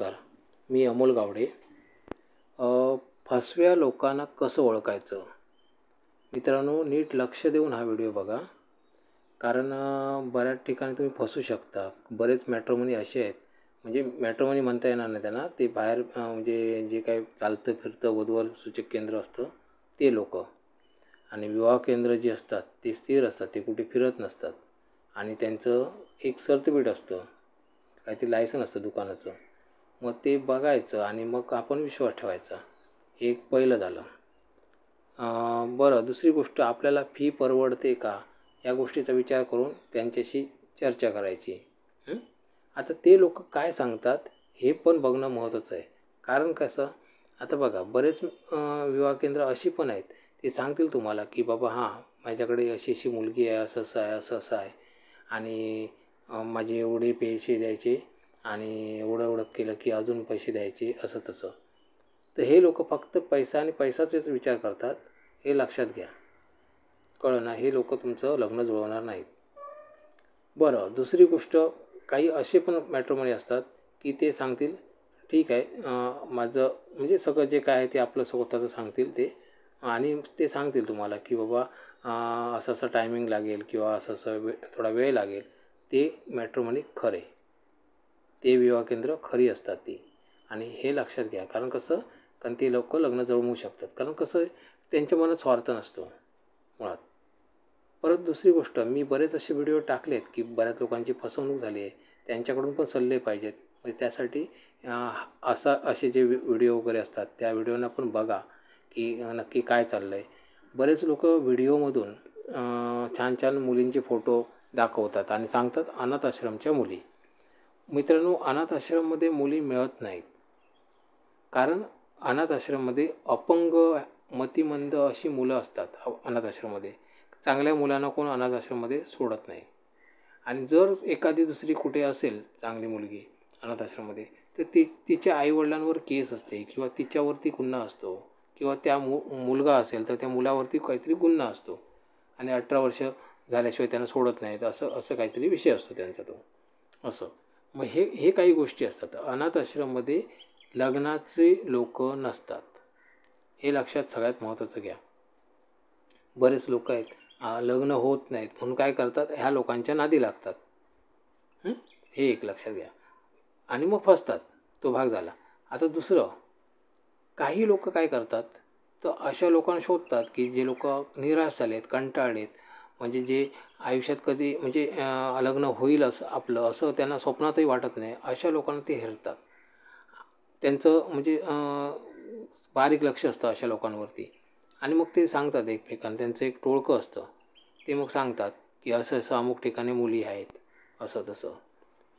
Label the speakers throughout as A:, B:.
A: नमस्कार. मी अमोल गावडे. फसव्या लोकांना कसं ओळखायचं? मित्रांनो, नीट लक्ष देऊन हा व्हिडिओ बघा. कारण बऱ्याच ठिकाणी तुम्ही फसू शकता. बरेच मॅट्रिमोनी असे आहेत, म्हणजे मॅट्रिमोनी म्हणता येणार नाही त्यांना, ते बाहेर म्हणजे जे काही चालतं फिरतं वधूवर सूचक केंद्र असतं ते लोक. आणि विवाह केंद्र जी असतात ते स्थिर असतात, ते कुठे फिरत नसतात. आणि त्यांचं एक सर्टिफिकेट असतं, काहीतरी लायसन असतं दुकानाचं. मग ते बघायचं आणि मग आपण विश्वास ठेवायचा. हे एक पहिलं झालं. बरं, दुसरी गोष्ट, आपल्याला फी परवडते का या गोष्टीचा विचार करून त्यांच्याशी चर्चा करायची. आता ते लोक काय सांगतात हे पण बघणं महत्त्वाचं आहे. कारण कसं, आता बघा, बरेच विवाह केंद्र अशी पण आहेत, ते सांगतील तुम्हाला की बाबा हां, माझ्याकडे अशी अशी मुलगी आहे, असं असं आहे, असं असं आहे, आणि माझे एवढे पैसे द्यायचे आणि एवढं एवढं केलं की अजून पैसे द्यायचे, असं तसं. तर हे लोक फक्त पैसा आणि पैसाचाच विचार करतात, हे लक्षात घ्या. कळलं ना? हे लोक तुमचं लग्न जुळवणार नाहीत. बरं, दुसरी गोष्ट, काही असे पण मॅट्रिमोनी असतात की ते सांगतील ठीक आहे, माझं म्हणजे सगळं जे काय आहे ते आपलं स्वतःचं सांगतील ते. आणि ते सांगतील तुम्हाला की बाबा असं असं टायमिंग लागेल किंवा असं असं थोडा वेळ लागेल. ते मॅट्रिमोनी खरे, ते विवाह केंद्र खरी असतात ती. आणि हे लक्षात घ्या. कारण कसं, कारण ते लोक लग्न जळवू शकतात. कारण कसं, त्यांच्या मनात स्वार्थ नसतो मुळात. परत दुसरी गोष्ट, मी बरेच असे व्हिडिओ टाकलेत की बऱ्याच लोकांची फसवणूक झाली आहे, त्यांच्याकडून पण सल्ले पाहिजेत. म्हणजे त्यासाठी असे जे व्हिडिओ वगैरे असतात त्या व्हिडिओना पण बघा की नक्की काय चाललं आहे. बरेच लोक व्हिडिओमधून छान छान मुलींचे फोटो दाखवतात आणि सांगतात अनाथ आश्रमच्या मुली. मित्रांनो, अनाथ आश्रममध्ये मुली मिळत नाहीत. कारण अनाथ आश्रममध्ये अपंग, मतिमंद अशी मुलं असतात अनाथ आश्रममध्ये. चांगल्या मुलांना कोण अनाथ आश्रममध्ये सोडत नाही. आणि जर एखादी दुसरी कुठे असेल चांगली मुलगी अनाथ आश्रममध्ये, तर तिच्या आईवडिलांवर केस असते किंवा तिच्यावरती गुन्हा असतो, किंवा त्या मुलगा असेल तर त्या मुलावरती काहीतरी गुन्हा असतो आणि 18 वर्ष झाल्याशिवाय त्यांना सोडत नाहीत, असं असं काहीतरी विषय असतो त्यांचा तो. असं मग हे काही गोष्टी असतात. अनाथ आश्रममध्ये लग्नाचे लोक नसतात, हे लक्षात सगळ्यात महत्त्वाचं घ्या. बरेच लोक आहेत, लग्न होत नाहीत म्हणून काय करतात, ह्या लोकांच्या नादी लागतात. हे एक लक्षात घ्या. आणि मग फसतात. तो भाग झाला. आता दुसरं, काही लोक काय करतात, तर अशा लोकांना शोधतात की जे लोक निराश झालेत, कंटाळलेत, म्हणजे जे आयुष्यात कधी म्हणजे लग्न होईल असं आपलं असं त्यांना स्वप्नातही वाटत नाही, अशा लोकांना ते हेरतात. त्यांचं म्हणजे बारीक लक्ष असतं अशा लोकांवरती. आणि मग ते सांगतात एकमेकांना, त्यांचं एक टोळकं असतं, ते मग सांगतात की असं असं अमुक ठिकाणी मुली आहेत, असं तसं.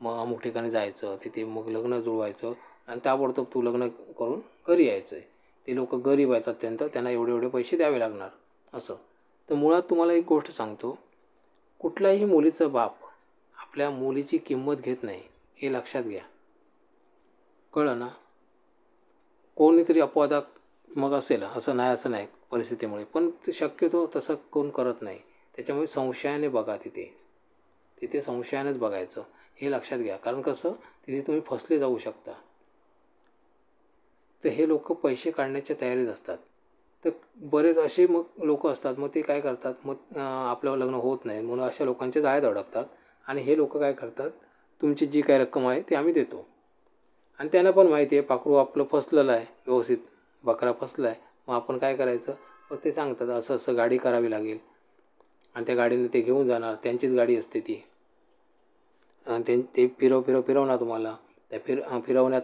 A: मग अमुक ठिकाणी जायचं, तिथे मग लग्न जुळवायचं आणि ताबडतोब तू लग्न करून घरी यायचं आहे. ते लोक गरीब आहेत अत्यंत, त्यांना एवढे एवढे पैसे द्यावे लागणार असं. तर मुळात तुम्हाला एक गोष्ट सांगतो, कुठल्याही मुलीचा बाप आपल्या मुलीची किंमत घेत नाही, हे लक्षात घ्या. कळलं ना? कोणीतरी अपवादात्मक असेल, असं नाही परिस्थितीमुळे, पण ते शक्यतो तसं कोण करत नाही. त्याच्यामुळे संशयाने बघा, तिथे संशयानेच बघायचं, हे लक्षात घ्या. कारण कसं, तिथे तुम्ही फसले जाऊ शकता. तर हे लोक पैसे काढण्याच्या तयारीत असतात. तर बरेच असे मग लोक असतात, मग ते काय करतात, मग आपलं लग्न होत नाही म्हणून अशा लोकांच्या जाळ्यात अडकतात. आणि हे लोक काय करतात, तुमची जी काय रक्कम आहे ती आम्ही देतो. आणि त्यांना पण माहिती आहे पाखरू आपलं फसलेलं आहे, व्यवस्थित बकरा फसला आहे. मग आपण काय करायचं, मग ते सांगतात असं असं गाडी करावी लागेल आणि त्या गाडीने ते घेऊन जाणार, त्यांचीच गाडी असते ती. ते फिरवणार तुम्हाला. त्या फिरवण्यात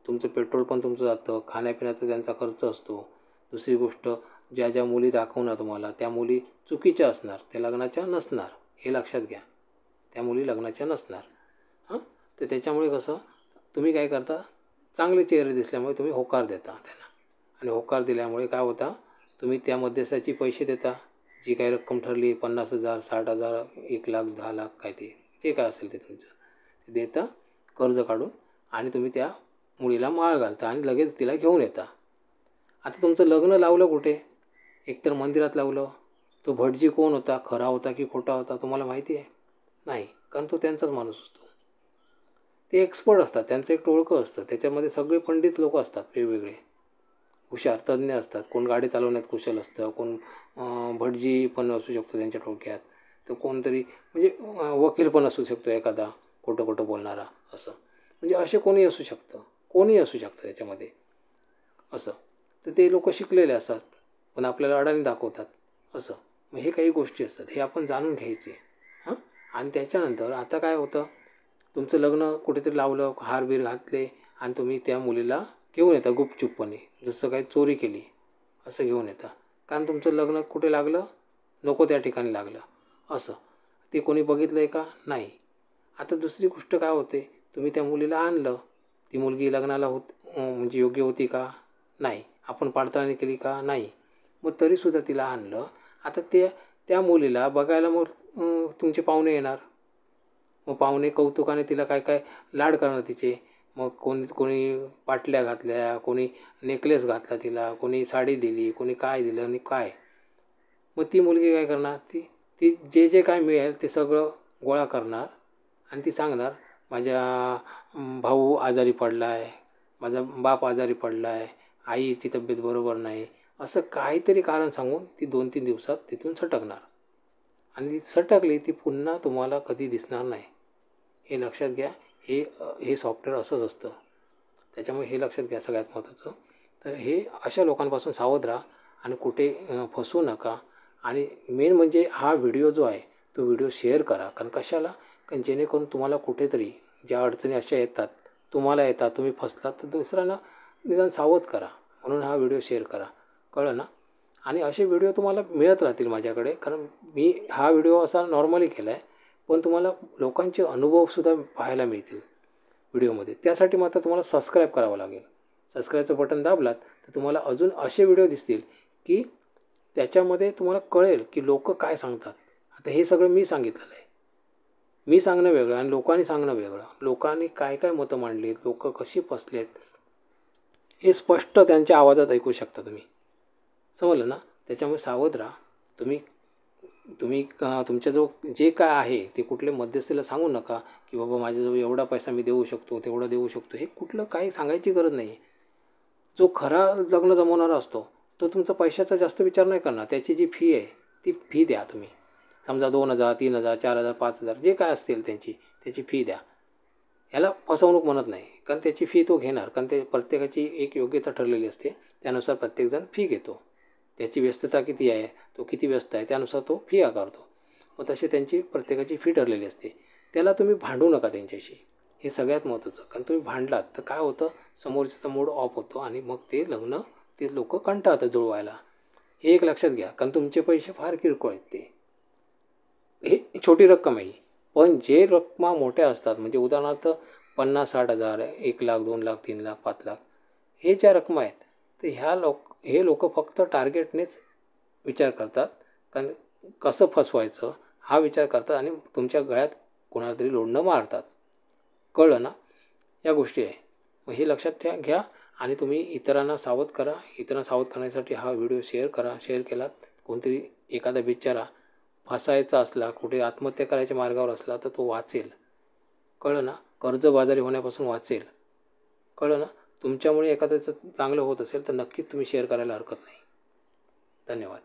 A: तुमचं पेट्रोल पण तुमचं जातं, खाण्यापिण्याचा त्यांचा खर्च असतो. दुसरी गोष्ट, ज्या ज्या मुली दाखवणार तुम्हाला त्या मुली चुकीच्या असणार, त्या लग्नाच्या नसणार, हे लक्षात घ्या. त्या मुली लग्नाच्या नसणार. तर त्याच्यामुळे कसं, तुम्ही काय करता, चांगले चेहरे दिसल्यामुळे तुम्ही होकार देता त्यांना. आणि होकार दिल्यामुळे काय होता, तुम्ही त्या मध्यस्थाची पैसे देता, जी काही रक्कम ठरली 50,000, 60,000, 1,00,000, 10,00,000, काय ते जे काय असेल ते तुमचं ते देता कर्ज काढून. आणि तुम्ही त्या मुलीला माळ घालता आणि लगेच तिला घेऊन येता. आता तुमचं लग्न लावलं कुठे, एकतर मंदिरात लावलं. तो भटजी कोण होता, खरा होता की खोटा होता, तुम्हाला माहिती आहे? नाही, कारण तो त्यांचाच माणूस असतो. ते एक्सपर्ट असतात, त्यांचं एक टोळकं असतं, त्याच्यामध्ये सगळे पंडित लोक असतात, वेगवेगळे हुशार तज्ज्ञ असतात. कोण गाडी चालवण्यात कुशल असतं, कोण भटजी पण असू शकतो त्यांच्या टोळक्यात, तर कोणतरी म्हणजे वकील पण असू शकतो एखादा खोटं खोटं बोलणारा असं. म्हणजे असे कोणी असू शकतं, कोणीही असू शकतं त्याच्यामध्ये असं. तर ते लोक शिकलेले असतात पण आपल्याला अडाणी दाखवतात असं. मग हे काही गोष्टी असतात, हे आपण जाणून घ्यायचे हां. आणि त्याच्यानंतर आता काय होतं, तुमचं लग्न कुठेतरी लावलं, हारबीर घातले आणि तुम्ही त्या मुलीला घेऊन येता गुपचूपपणे, जसं काही चोरी केली असं घेऊन येता. कारण तुमचं लग्न कुठे लागलं, नको त्या ठिकाणी लागलं असं. ते कोणी बघितलं आहे का, नाही. आता दुसरी गोष्ट काय होते, तुम्ही त्या मुलीला आणलं, ती मुलगी लग्नाला म्हणजे योग्य होती का, नाही. आपण पडताळणी केली का, नाही. मग तरीसुद्धा तिला आणलं. आता त्या मुलीला बघायला मग तुमचे पाहुणे येणार. मग पाहुणे कौतुकाने तिला काय काय लाड करणार तिचे. मग कोणी पाटल्या घातल्या, कोणी नेकलेस घातला तिला, कोणी साडी दिली, कोणी काय दिलं आणि काय. मग ती मुलगी काय करणार, ती ती जे जे काय मिळेल ते सगळं गोळा करणार आणि ती सांगणार, माझ्या भाऊ आजारी पडला आहे, माझा बाप आजारी पडला आहे, आईची तब्येत बरोबर नाही, असं काहीतरी कारण सांगून ती 2-3 दिवसात तिथून सटकणार. आणि ती सटकली ती पुन्हा तुम्हाला कधी दिसणार नाही. हे लक्षात घ्या. हे सॉफ्टवेअर असंच असतं. त्याच्यामुळे हे लक्षात घ्या सगळ्यात महत्त्वाचं. तर हे अशा लोकांपासून सावध राहा आणि कुठे फसवू नका. आणि मेन म्हणजे हा व्हिडिओ जो आहे तो व्हिडिओ शेअर करा. कारण कशाला, कारण जेणेकरून तुम्हाला कुठेतरी ज्या अडचणी अशा येतात, तुम्हाला येतात, तुम्ही फसलात, तर दुसऱ्यांना निदान सावध करा. म्हणून हा व्हिडिओ शेअर करा. कळलं ना. आणि असे व्हिडिओ तुम्हाला मिळत राहतील माझ्याकडे, कारण मी हा व्हिडिओ असा नॉर्मली केला आहे, पण तुम्हाला लोकांचे अनुभवसुद्धा पाहायला मिळतील व्हिडिओमध्ये. त्यासाठी मात्र तुम्हाला सबस्क्राईब करावं लागेल. सबस्क्राईबचं बटन दाबलात तर तुम्हाला अजून असे व्हिडिओ दिसतील की त्याच्यामध्ये तुम्हाला कळेल की लोक काय सांगतात. आता हे सगळं मी सांगितलेलं आहे. मी सांगणं वेगळं आणि लोकांनी सांगणं वेगळं. लोकांनी काय काय मतं मांडलीत, लोक कशी फसलेत, हे स्पष्ट त्यांच्या आवाजात ऐकू शकता तुम्ही. समजलं ना. त्याच्यामुळे सावध राहा. तुम्ही तुमच्याजवळ जे काय आहे ते कुठले मध्यस्थीला सांगू नका की बाबा माझ्याजवळ एवढा पैसा मी देऊ शकतो, तेवढा देऊ शकतो. हे कुठलं काही सांगायची गरज नाही आहे. जो खरा लग्न जमवणारा असतो तो तुमचा पैशाचा जास्त विचार नाही करणार. त्याची जी फी आहे ती फी द्या तुम्ही. समजा 2,000, 3,000, 4,000, 5,000 जे काय असतील त्याची फी द्या. ह्याला फसवणूक म्हणत नाही, कारण त्याची फी तो घेणार. कारण ते प्रत्येकाची एक योग्यता ठरलेली असते, त्यानुसार प्रत्येकजण फी घेतो. त्याची व्यस्तता किती आहे, तो किती व्यस्त आहे त्यानुसार तो फी आकारतो. मग तशी त्यांची प्रत्येकाची फी ठरलेली असते. त्याला तुम्ही भांडू नका त्यांच्याशी. हे सगळ्यात महत्त्वाचं. कारण तुम्ही भांडलात तर काय होतं, समोरच्याचा मूड ऑफ होतो आणि मग ते लग्न ते लोक कंटाळतात जुळवायला. हे एक लक्षात घ्या. कारण तुमचे पैसे फार किरकोळ आहेत. हे छोटी रक्कम आहे. पण जे रकमा मोठ्या असतात, म्हणजे उदाहरणार्थ 50-60,000, 1,00,000, 2,00,000, 3,00,000, 5,00,000 हे ज्या रकमा आहेत, तर हे लोक फक्त टार्गेटनेच विचार करतात. कारण कसं फसवायचं हा विचार करतात आणि तुमच्या गळ्यात कोणाला तरी लोणनं मारतात. कळलं ना. या गोष्टी आहे. मग हे लक्षात घ्या आणि तुम्ही इतरांना सावध करा. इतरांना सावध करण्यासाठी हा व्हिडिओ शेअर करा. शेअर केलात कोणतरी एखादा बिचारा फसायचा असला, कुठे आत्महत्या करायच्या मार्गावर असला तर तो वाचेल. कळलं ना. कर्जबाजारी होण्यापासून वाचेल. कळलं ना. तुमच्यामुळे एखाद्याचं चांगलं होत असेल तर नक्कीच तुम्ही शेअर करायला हरकत नाही. धन्यवाद.